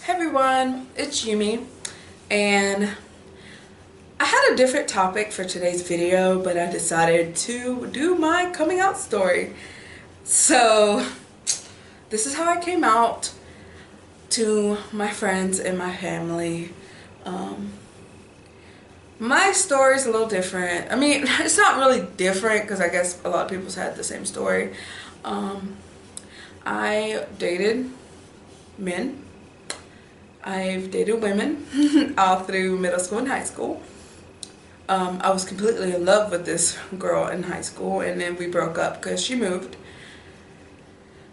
Hey everyone, it's Yumi, and I had a different topic for today's video, but I decided to do my coming out story. So this is how I came out to my friends and my family. My story is a little different. I mean, it's not really different because I guess a lot of people's had the same story. I dated men. I've dated women all through middle school and high school. I was completely in love with this girl in high school, and then we broke up because she moved.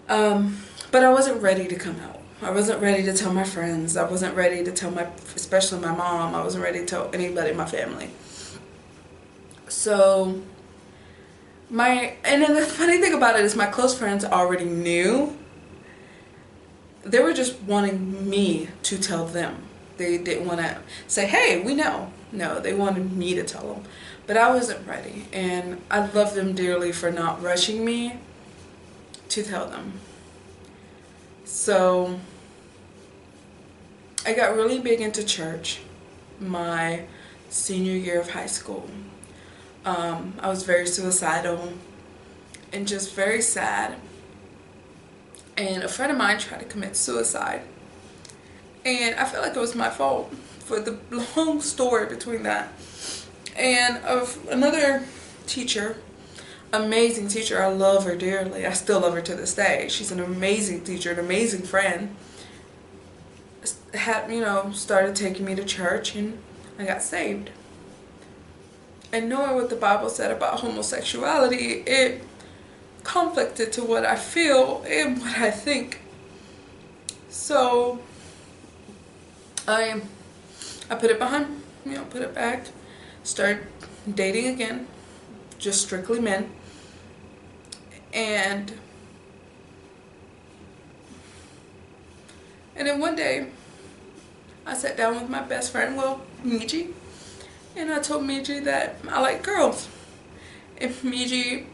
But I wasn't ready to come out. I wasn't ready to tell my friends. I wasn't ready to tell especially my mom. I wasn't ready to tell anybody in my family. So, and then the funny thing about it is my close friends already knew. They were just wanting me to tell them. They didn't want to say, hey, we know. No, they wanted me to tell them. But I wasn't ready. And I love them dearly for not rushing me to tell them. So I got really big into church my senior year of high school. I was very suicidal and just very sad. And a friend of mine tried to commit suicide. And I feel like it was my fault for the long story between that. And of another teacher, amazing teacher, I love her dearly. I still love her to this day. She's an amazing teacher, an amazing friend. Started taking me to church, and I got saved. And knowing what the Bible said about homosexuality, it conflicted to what I feel and what I think. So I put it behind, put it back, started dating again, just strictly men. And then one day I sat down with my best friend, Miji, and I told Miji that I like girls. And Miji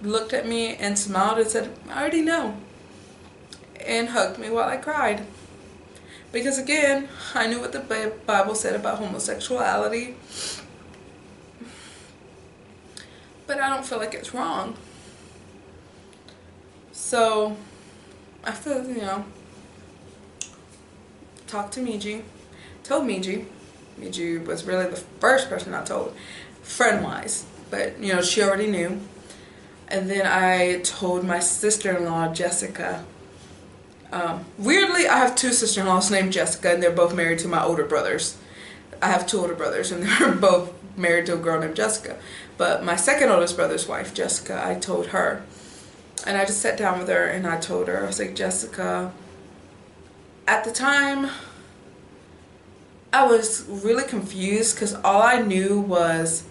looked at me and smiled and said, I already know, and hugged me while I cried. Because again, I knew what the Bible said about homosexuality, but I don't feel like it's wrong. So after, talked to Miji, told Miji. Miji was really the first person I told, friend-wise, but she already knew. And then I told my sister-in-law, Jessica. Weirdly, I have two sister-in-laws named Jessica, and they're both married to my older brothers. I have two older brothers, and they're both married to a girl named Jessica. But my second oldest brother's wife, Jessica, I told her. And I just sat down with her, and I told her, I was like, Jessica, at the time, I was really confused because all I knew was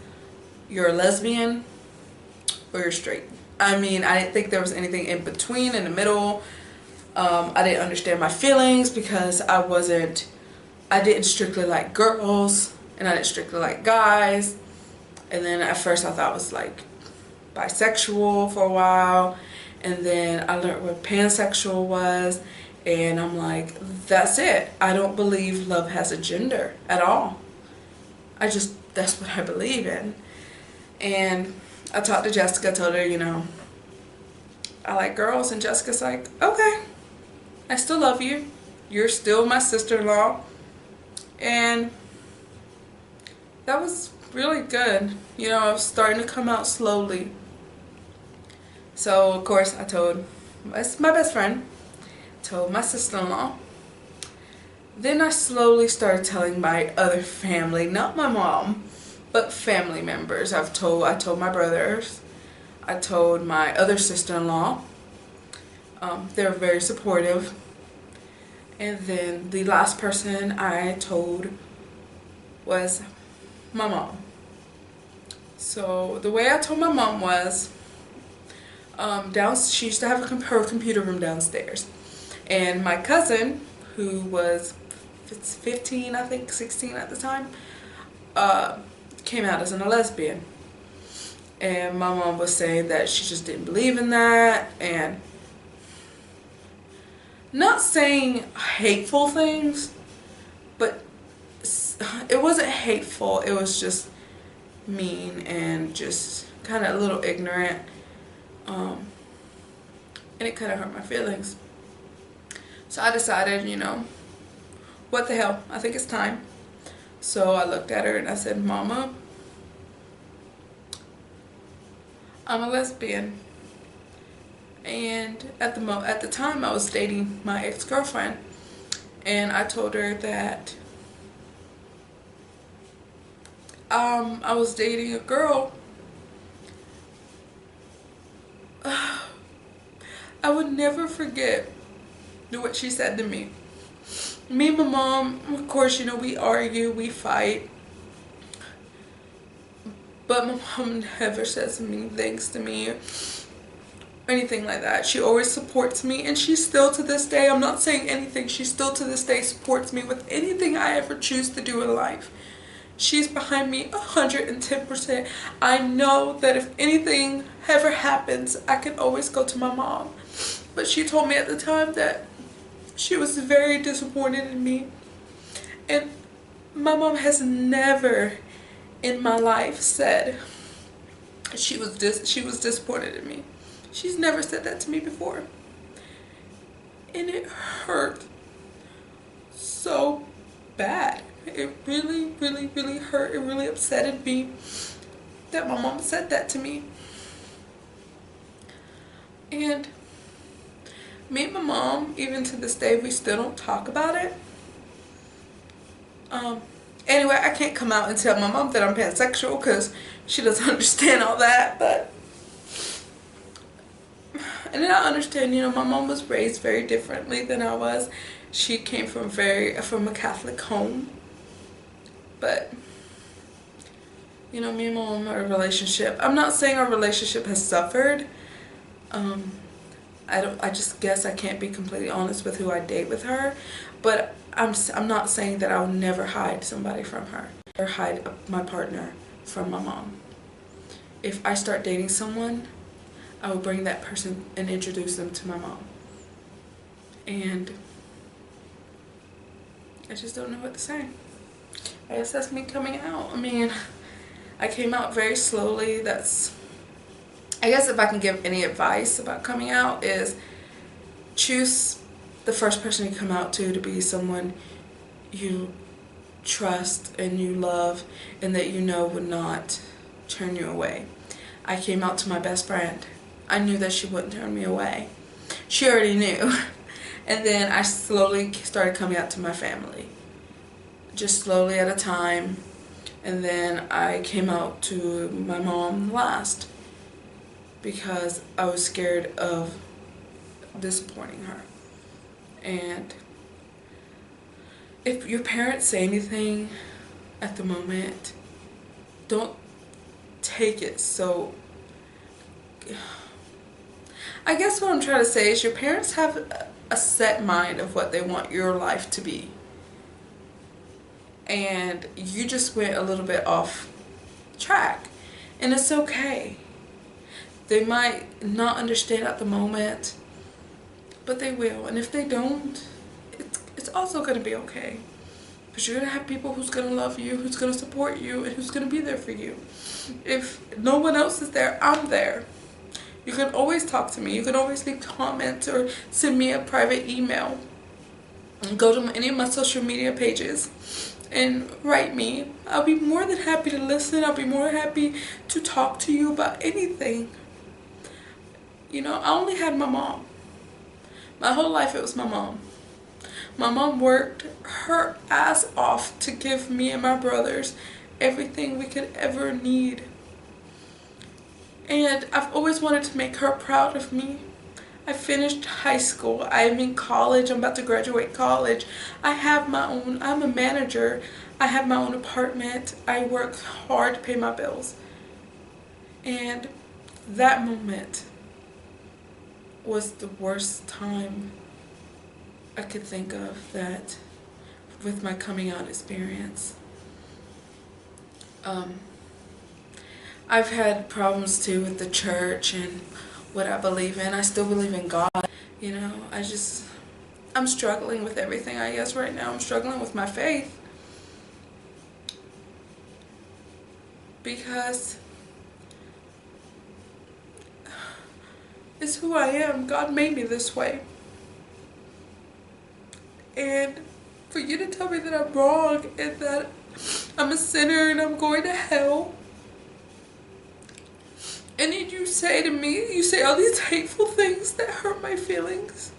you're a lesbian or you're straight. I mean, I didn't think there was anything in between, in the middle. I didn't understand my feelings because I didn't strictly like girls, and I didn't strictly like guys. And then at first I thought I was like bisexual for a while, and then I learned what pansexual was, and I'm like, that's it. I don't believe love has a gender at all. That's what I believe in. And I talked to Jessica, told her, I like girls, and Jessica's like, okay, I still love you. You're still my sister-in-law. And that was really good. I was starting to come out slowly. So, of course, I told my best friend, told my sister-in-law. Then I slowly started telling my other family, not my mom, but family members. I told my brothers. I told my other sister-in-law. They were very supportive. And then the last person I told was my mom. So the way I told my mom was, she used to have her computer room downstairs. And my cousin, who was 15, I think, 16 at the time, came out as a lesbian. And my mom was saying that she just didn't believe in that, and not saying hateful things, but it wasn't hateful. It was just mean and just kind of a little ignorant. And it kind of hurt my feelings. So I decided, what the hell, I think it's time. So I looked at her and I said, Mama, I'm a lesbian. And at the time I was dating my ex-girlfriend, and I told her that I was dating a girl. I would never forget what she said to me. Me and my mom, of course, we argue, we fight. But my mom never says mean things to me or anything like that. She always supports me, and she still to this day, I'm not saying anything, she still to this day supports me with anything I ever choose to do in life. She's behind me 110%. I know that if anything ever happens, I can always go to my mom. But she told me at the time that she was very disappointed in me. And my mom has never in my life said she was disappointed in me. She's never said that to me before. And it hurt so bad. It really, really, really hurt. It really upsetted me that my mom said that to me. And me and my mom, even to this day, we still don't talk about it. Anyway, I can't come out and tell my mom that I'm pansexual because she doesn't understand all that, and then I understand, my mom was raised very differently than I was. She came from a Catholic home. But, me and my mom, our relationship, I'm not saying our relationship has suffered. I just guess I can't be completely honest with who I date with her. But I'm not saying that I'll never hide somebody from her or hide my partner from my mom. If I start dating someone, I will bring that person and introduce them to my mom. And I just don't know what to say. I guess that's me coming out. I mean, I came out very slowly. I guess if I can give any advice about coming out is choose the first person you come out to be someone you trust and you love and that would not turn you away. I came out to my best friend. I knew that she wouldn't turn me away. She already knew. And then I slowly started coming out to my family. Just slowly at a time. And then I came out to my mom last because I was scared of disappointing her. And if your parents say anything at the moment, don't take it so... I guess what I'm trying to say is your parents have a set mind of what they want your life to be. And you just went a little bit off track. And it's okay. They might not understand at the moment, but they will. And if they don't, it's also going to be okay. Because you're going to have people who's going to love you, who's going to support you, and who's going to be there for you. If no one else is there, I'm there. You can always talk to me. You can always leave comments or send me a private email. And go to any of my social media pages and write me. I'll be more than happy to listen. I'll be more than happy to talk to you about anything. I only had my mom. My whole life it was my mom. My mom worked her ass off to give me and my brothers everything we could ever need. And I've always wanted to make her proud of me. I finished high school. I'm in college. I'm about to graduate college. I'm a manager. I have my own apartment. I work hard to pay my bills. And that moment was the worst time I could think of that with my coming out experience. I've had problems too with the church and what I believe in. I still believe in God. I'm struggling with everything, I guess, right now. I'm struggling with my faith. Because it's who I am. God made me this way. And for you to tell me that I'm wrong and that I'm a sinner and I'm going to hell, and then you say to me, you say all these hateful things that hurt my feelings,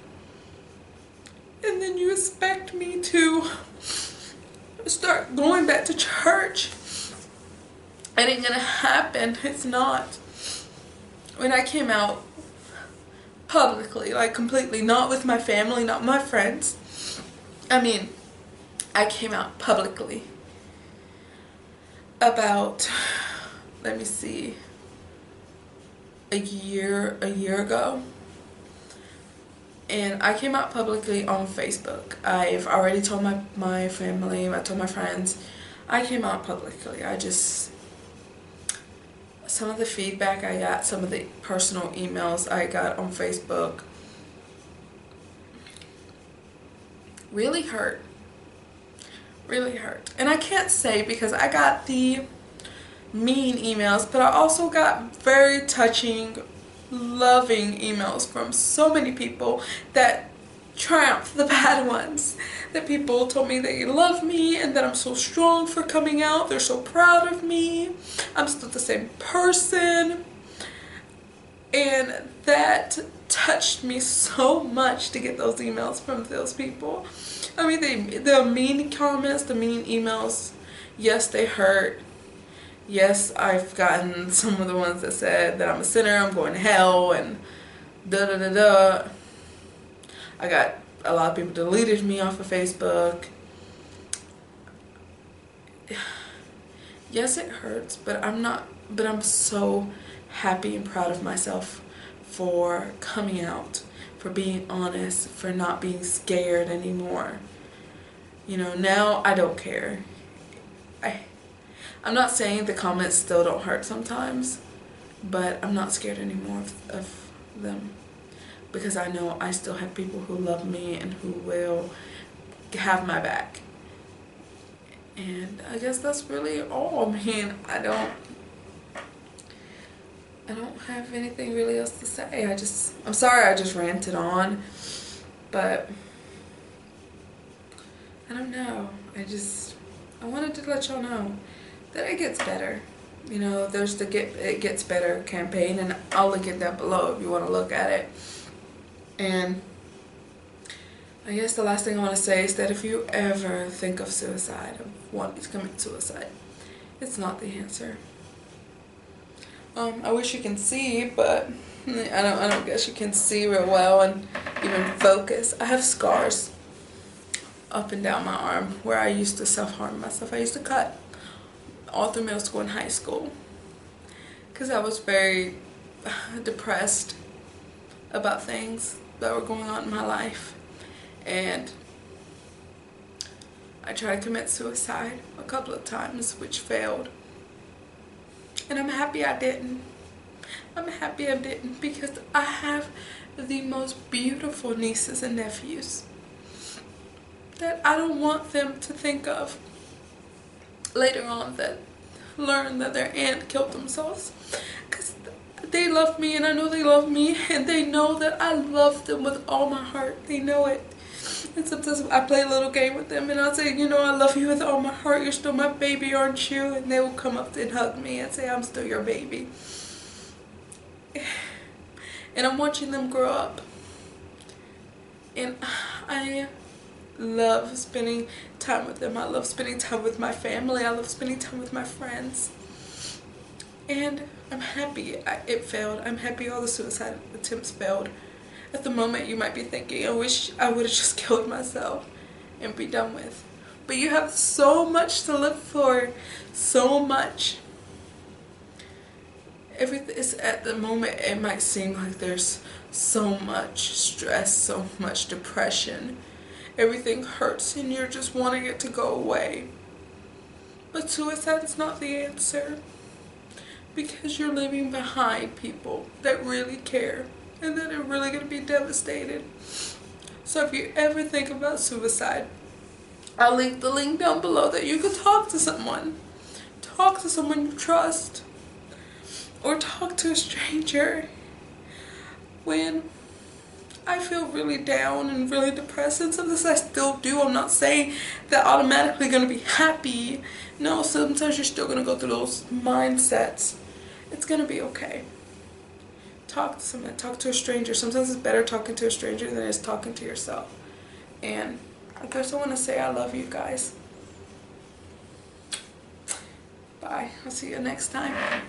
and then you expect me to start going back to church. It ain't gonna happen. It's not. When I came out publicly, like completely, not with my family, not my friends, I mean, I came out publicly about, let me see, a year ago. And I came out publicly on Facebook. I've already told my family, I told my friends. I came out publicly. Some of the feedback I got, some of the personal emails I got on Facebook really hurt. Really hurt. And I can't say because I got the mean emails, but I also got very touching, loving emails from so many people that triumphed the bad ones. That people told me they love me and that I'm so strong for coming out. They're so proud of me. I'm still the same person. And that touched me so much to get those emails from those people. I mean, the mean comments, the mean emails, yes, they hurt. Yes, I've gotten some of the ones that said that I'm a sinner, I'm going to hell, and da-da-da-da. I got a lot of people deleted me off of Facebook. Yes, it hurts, but I'm so happy and proud of myself for coming out, for being honest, for not being scared anymore. You know, now I don't care. I'm not saying the comments still don't hurt sometimes, but I'm not scared anymore of them. Because I know I still have people who love me and who will have my back. And I guess that's really all. I mean, I don't have anything really else to say. I'm sorry I just ranted on, but I don't know. I wanted to let y'all know that it gets better. You know, there's the It Gets Better campaign, and I'll link it down below if you want to look at it. And I guess the last thing I want to say is that if you ever think of suicide, of wanting to commit suicide, it's not the answer. I wish you can see, but I don't guess you can see real well and even focus. I have scars up and down my arm where I used to self-harm myself. I used to cut all through middle school and high school because I was very depressed about things that were going on in my life, and I tried to commit suicide a couple of times, which failed, and I'm happy I didn't. I'm happy I didn't, because I have the most beautiful nieces and nephews that I don't want them to think of later on, that learn that their aunt killed themselves, because they love me, and I know they love me, and they know that I love them with all my heart. They know it. And sometimes I play a little game with them, and I'll say, you know, I love you with all my heart. You're still my baby, aren't you? And they will come up and hug me and say, I'm still your baby. And I'm watching them grow up. And I love spending time with them. I love spending time with my family. I love spending time with my friends. And I'm happy it failed. I'm happy all the suicide attempts failed. At the moment you might be thinking, I wish I would have just killed myself and be done with. But you have so much to live for. So much. Everything is, at the moment it might seem like there's so much stress, so much depression. Everything hurts and you're just wanting it to go away. But suicide is not the answer, because you're leaving behind people that really care and that are really going to be devastated So if you ever think about suicide, I'll leave the link down below that you can talk to someone. Talk to someone you trust. Or talk to a stranger. When I feel really down and really depressed, and sometimes I still do. I'm not saying that automatically going to be happy. No, sometimes you're still going to go through those mindsets. It's going to be okay. Talk to someone. Talk to a stranger. Sometimes it's better talking to a stranger than it is talking to yourself. And I guess I want to say I love you guys. Bye. I'll see you next time.